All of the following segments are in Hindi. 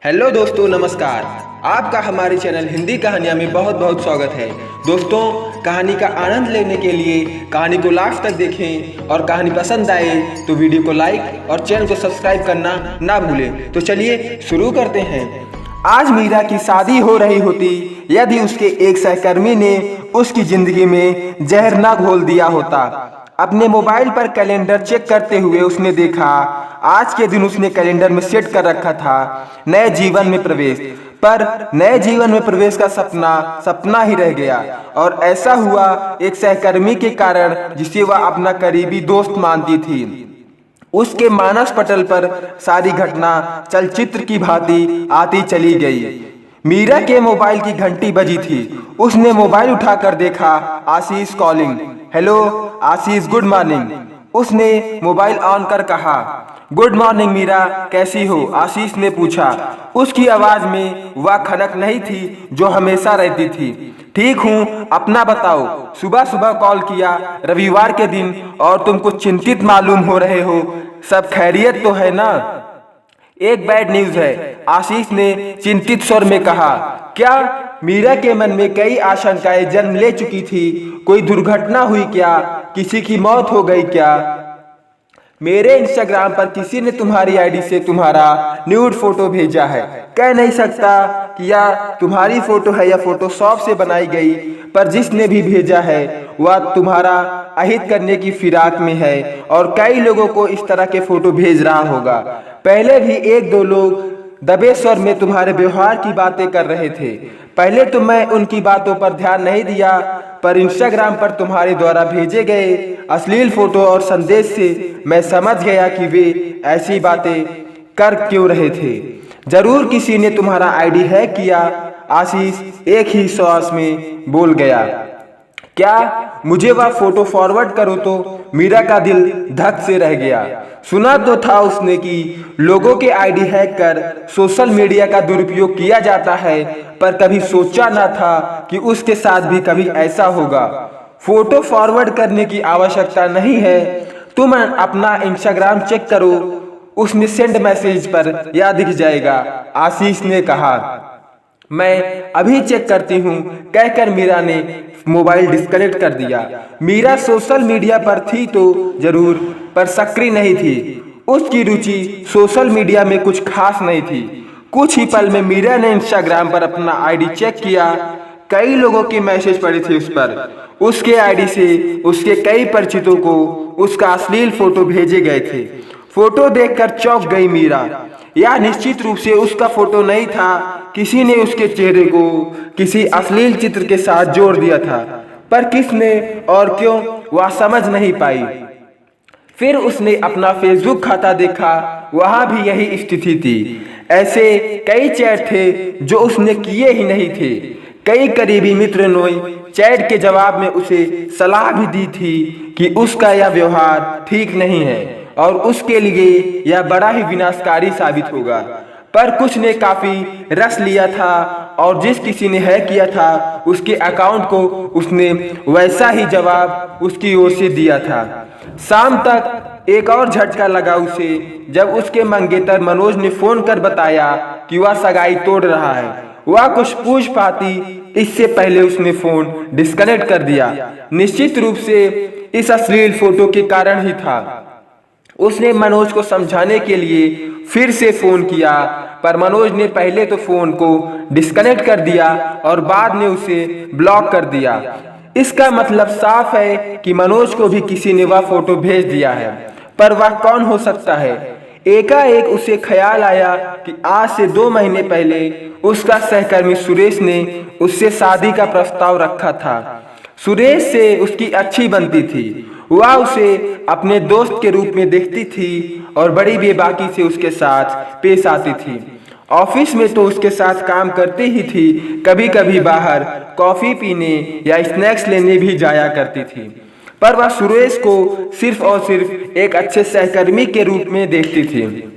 हेलो दोस्तों, नमस्कार। आपका हमारे चैनल हिंदी कहानियाँ में बहुत बहुत स्वागत है। दोस्तों, कहानी का आनंद लेने के लिए कहानी को लास्ट तक देखें और कहानी पसंद आए तो वीडियो को लाइक और चैनल को सब्सक्राइब करना ना भूलें। तो चलिए शुरू करते हैं। आज मीरा की शादी हो रही होती यदि उसके एक सहकर्मी ने उसकी जिंदगी में जहर न घोल दिया होता। अपने मोबाइल पर कैलेंडर चेक करते हुए उसने देखा आज के दिन उसने कैलेंडर में सेट कर रखा था नए जीवन में प्रवेश। पर नए जीवन में प्रवेश का सपना ही रह गया। और ऐसा हुआ एक सहकर्मी के कारण जिसे वह अपना करीबी दोस्त मानती थी। उसके मानस पटल पर सारी घटना चलचित्र की भांति आती चली गई। मीरा के मोबाइल की घंटी बजी थी। उसने मोबाइल उठाकर देखा, आशीष कॉलिंग। हेलो आशीष, गुड मॉर्निंग। उसने मोबाइल ऑन कर कहा, गुड मॉर्निंग मीरा, कैसी हो? आशीष ने पूछा। उसकी आवाज में वह खनक नहीं थी जो हमेशा रहती थी। ठीक हूँ, अपना बताओ। सुबह सुबह कॉल किया, रविवार के दिन, और तुम कुछ चिंतित मालूम हो रहे हो। सब खैरियत तो है ना? एक बैड न्यूज है, आशीष ने चिंतित स्वर में कहा। क्या? मीरा के मन में कई आशंकाएं जन्म ले चुकी थी। कोई दुर्घटना हुई क्या? किसी की मौत हो गई क्या? मेरे इंस्टाग्राम पर किसी ने तुम्हारी आईडी से तुम्हारा न्यूड फोटो भेजा है। कह नहीं सकता कि यह तुम्हारी फोटो है या फोटोशॉप से बनाई गई, पर जिसने भी भेजा है वह तुम्हारा अहित करने की फिराक में है और कई लोगों को इस तरह के फोटो भेज रहा होगा। पहले भी एक दो लोग दबे स्वर में तुम्हारे व्यवहार की बातें कर रहे थे। पहले तो मैं उनकी बातों पर ध्यान नहीं दिया, पर इंस्टाग्राम पर तुम्हारे द्वारा भेजे गए अश्लील फोटो और संदेश से मैं समझ गया कि वे ऐसी बातें कर क्यों रहे थे। जरूर किसी ने तुम्हारा आईडी हैक किया। आशीष एक ही श्वास में बोल गया। क्या मुझे वह फोटो फॉरवर्ड करो? तो मीरा का दिल धक से रह गया। सुना तो था उसने कि लोगों के आईडी हैक कर सोशल मीडिया का दुरुपयोग किया जाता है, पर कभी सोचा ना था कि उसके साथ भी कभी ऐसा होगा। फोटो फॉरवर्ड करने की आवश्यकता नहीं है, तुम अपना इंस्टाग्राम चेक करो, उसमें सेंड मैसेज पर यह दिख जाएगा, आशीष ने कहा। मैं अभी चेक करती हूँ, कहकर मीरा ने मोबाइल डिस्कनेक्ट कर दिया। मीरा सोशल मीडिया पर थी तो जरूर, पर सक्रिय नहीं थी। उसकी रुचि सोशल मीडिया में कुछ खास नहीं थी। कुछ ही पल में मीरा ने इंस्टाग्राम पर अपना आईडी चेक किया। कई लोगों के मैसेज पड़े थे उस पर। उसके आईडी से उसके कई परिचितों को उसका अश्लील फोटो भेजे गए थे। फोटो देखकर चौंक गई मीरा। यह निश्चित रूप से उसका फोटो नहीं था। किसी ने उसके चेहरे को किसी अश्लील चित्र के साथ जोड़ दिया था, पर किसने और क्यों वह समझ नहीं पाई। फिर उसने अपना फेसबुक खाता देखा, वहां भी यही स्थिति थी। ऐसे कई चैट थे जो उसने किए ही नहीं थे। कई करीबी मित्र ने चैट के जवाब में उसे सलाह भी दी थी कि उसका यह व्यवहार ठीक नहीं है और उसके लिए यह बड़ा ही विनाशकारी साबित होगा। पर कुछ ने काफी रस लिया था और जिस किसी ने हैक किया था उसके अकाउंट को उसने वैसा ही जवाब उसकी ओर से दिया था। शाम तक एक और झटका लगा उसे जब उसके मंगेतर मनोज ने फोन कर बताया कि वह सगाई तोड़ रहा है। वह कुछ पूछ पाती इससे पहले उसने फोन डिस्कनेक्ट कर दिया। निश्चित रूप से इस अश्लील फोटो के कारण ही था। उसने मनोज को समझाने के लिए फिर से फोन किया, पर मनोज ने पहले तो फोन को डिस्कनेक्ट कर दिया और बाद में उसे ब्लॉक कर दिया। इसका मतलब साफ है कि मनोज को भी किसी ने वह फोटो भेज दिया है, पर वह कौन हो सकता है? एकाएक उसे ख्याल आया कि आज से 2 महीने पहले उसका सहकर्मी सुरेश ने उससे शादी का प्रस्ताव रखा था। सुरेश से उसकी अच्छी बनती थी। वह उसे अपने दोस्त के रूप में देखती थी और बड़ी बेबाकी से उसके साथ पेश आती थी। ऑफिस में तो उसके साथ काम करती ही थी, कभी कभी बाहर कॉफी पीने या स्नैक्स लेने भी जाया करती थी। पर वह सुरेश को सिर्फ और सिर्फ एक अच्छे सहकर्मी के रूप में देखती थी।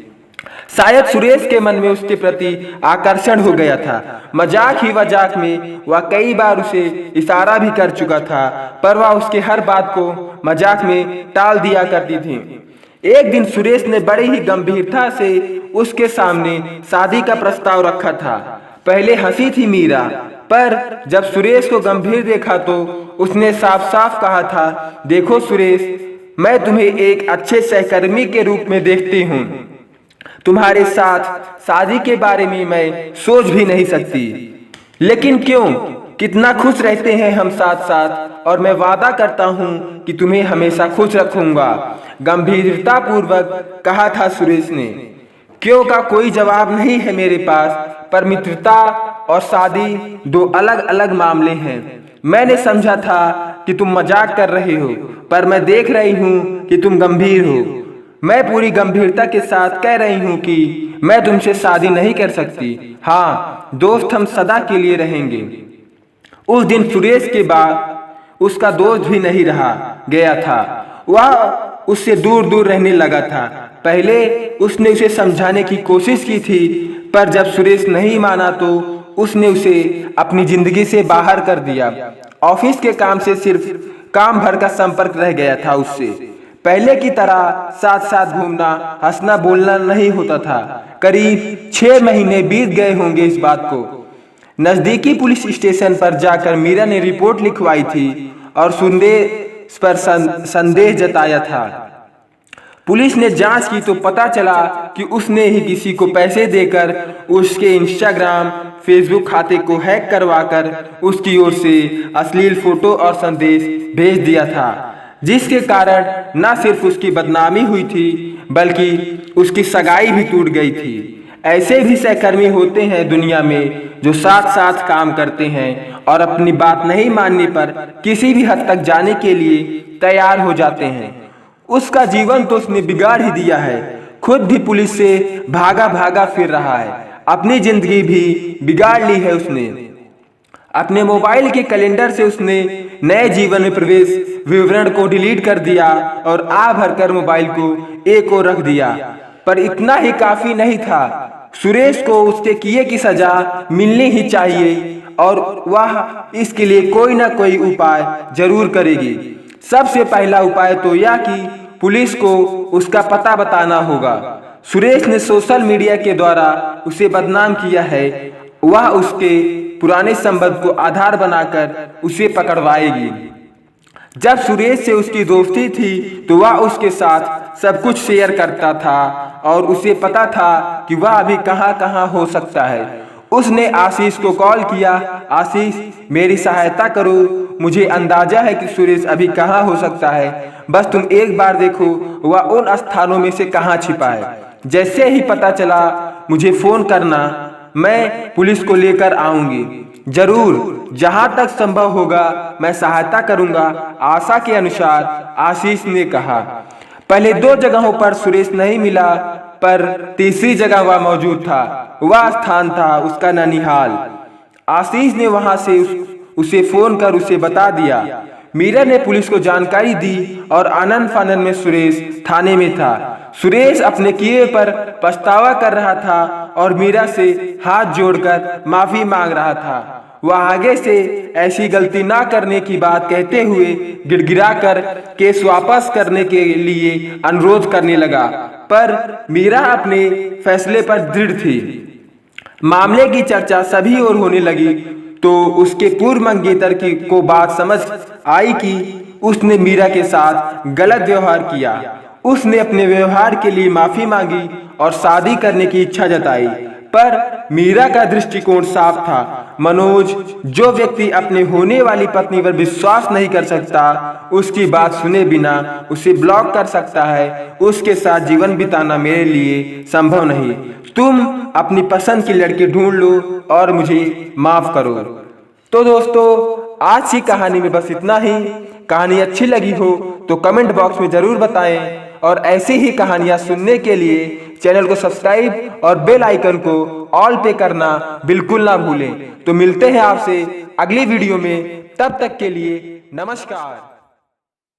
शायद सुरेश के मन में उसके प्रति आकर्षण हो गया था। मजाक ही मजाक में वह कई बार उसे इशारा भी कर चुका था, पर वह उसके हर बात को मजाक में टाल दिया करती थी। एक दिन सुरेश ने बड़ी ही गंभीरता से उसके सामने शादी का प्रस्ताव रखा था। पहले हंसी थी मीरा, पर जब सुरेश को गंभीर देखा तो उसने साफ साफ कहा था, देखो सुरेश, मैं तुम्हें एक अच्छे सहकर्मी के रूप में देखती हूँ। तुम्हारे साथ शादी के बारे में मैं सोच भी नहीं सकती। लेकिन क्यों, कितना खुश रहते हैं हम साथ साथ, और मैं वादा करता हूँ कि तुम्हें हमेशा खुश रखूंगा, गंभीरता पूर्वक कहा था सुरेश ने। क्यों का कोई जवाब नहीं है मेरे पास, पर मित्रता और शादी दो अलग अलग मामले हैं। मैंने समझा था कि तुम मजाक कर रहे हो, पर मैं देख रही हूँ कि तुम गंभीर हो। मैं पूरी गंभीरता के साथ कह रही हूँ कि मैं तुमसे शादी नहीं कर सकती। हाँ दोस्त, हम सदा के लिए रहेंगे। उस दिन सुरेश के बाद उसका दोस्त भी नहीं रहा गया था। वह उससे दूर दूर रहने लगा था। पहले उसने उसे समझाने की कोशिश की थी, पर जब सुरेश नहीं माना तो उसने उसे अपनी जिंदगी से बाहर कर दिया। ऑफिस के काम से सिर्फ काम भर का संपर्क रह गया था उससे। पहले की तरह साथ साथ घूमना, हंसना, बोलना नहीं होता था। करीब 6 महीने बीत गए होंगे इस बात को। नजदीकी पुलिस स्टेशन पर जाकर मीरा ने रिपोर्ट लिखवाई थी और सुरेश पर संदेह जताया था। पुलिस ने जांच की तो पता चला कि उसने ही किसी को पैसे देकर उसके इंस्टाग्राम, फेसबुक खाते को हैक करवाकर उसकी ओर से अश्लील फोटो और संदेश भेज दिया था, जिसके कारण न सिर्फ उसकी बदनामी हुई थी बल्कि उसकी सगाई भी टूट गई थी। ऐसे भी सहकर्मी होते हैं दुनिया में जो साथ साथ काम करते हैं और अपनी बात नहीं मानने पर किसी भी हद तक जाने के लिए तैयार हो जाते हैं। उसका जीवन तो उसने बिगाड़ ही दिया है। खुद भी पुलिस से भागा भागा फिर रहा है, अपनी जिंदगी भी बिगाड़ ली है उसने। अपने मोबाइल के कैलेंडर से उसने नए जीवन में प्रवेश विवरण को डिलीट कर दिया और आ भरकर मोबाइल को एक ओर रख दिया। पर इतना ही काफी नहीं था। सुरेश को उसके किए की सजा मिलनी ही चाहिए और वह इसके लिए कोई ना कोई उपाय जरूर करेगी। सबसे पहला उपाय तो यह कि पुलिस को उसका पता बताना होगा। सुरेश ने सोशल मीडिया के द्वारा उसे बदनाम किया है। वह उसके पुराने संबंध को आधार बनाकर उसे पकड़वाएगी। जब सुरेश से उसकी दोस्ती थी तो वह उसके साथ सब कुछ शेयर करता था और उसे पता था कि वह अभी कहाँ हो सकता है। उसने आशीष को कॉल किया, आशीष मेरी सहायता करो, मुझे अंदाजा है कि सुरेश अभी कहाँ हो सकता है, बस तुम एक बार देखो वह उन स्थानों में से कहाँ छिपा है। जैसे ही पता चला मुझे फोन करना, मैं पुलिस को लेकर आऊंगी। जरूर, जहां तक संभव होगा मैं सहायता करूंगा, आशा के अनुसार आशीष ने कहा। पहले 2 जगहों पर सुरेश नहीं मिला, पर तीसरी जगह वह मौजूद था। वह स्थान था उसका ननिहाल। आशीष ने वहां से उसे फोन कर उसे बता दिया। मीरा ने पुलिस को जानकारी दी और आनंद फानंद में सुरेश थाने में था। सुरेश अपने किए पर पछतावा कर रहा था और मीरा से हाथ जोड़कर माफी मांग रहा था। वह आगे से ऐसी गलती ना करने की बात कहते हुए गिड़गिड़ाकर केस वापस करने के लिए अनुरोध करने लगा, पर मीरा अपने फैसले पर दृढ़ थी। मामले की चर्चा सभी ओर होने लगी तो उसके पूर्व मंगेतर को बात समझ आई कि उसने मीरा के साथ गलत व्यवहार किया। उसने अपने व्यवहार के लिए माफी मांगी और शादी करने की इच्छा जताई, पर मीरा का दृष्टिकोण साफ था। मनोज, जो व्यक्ति अपने होने वाली पत्नी पर विश्वास नहीं कर सकता, उसकी बात सुने बिना उसे ब्लॉक कर सकता है, उसके साथ जीवन बिताना मेरे लिए संभव नहीं। तुम अपनी पसंद की लड़की ढूंढ लो और मुझे माफ करो। तो दोस्तों, आज की कहानी में बस इतना ही। कहानी अच्छी लगी हो तो कमेंट बॉक्स में जरूर बताएं और ऐसी ही कहानियां सुनने के लिए चैनल को सब्सक्राइब और बेल आइकन को ऑल पे करना बिल्कुल ना भूलें। तो मिलते हैं आपसे अगली वीडियो में, तब तक के लिए नमस्कार।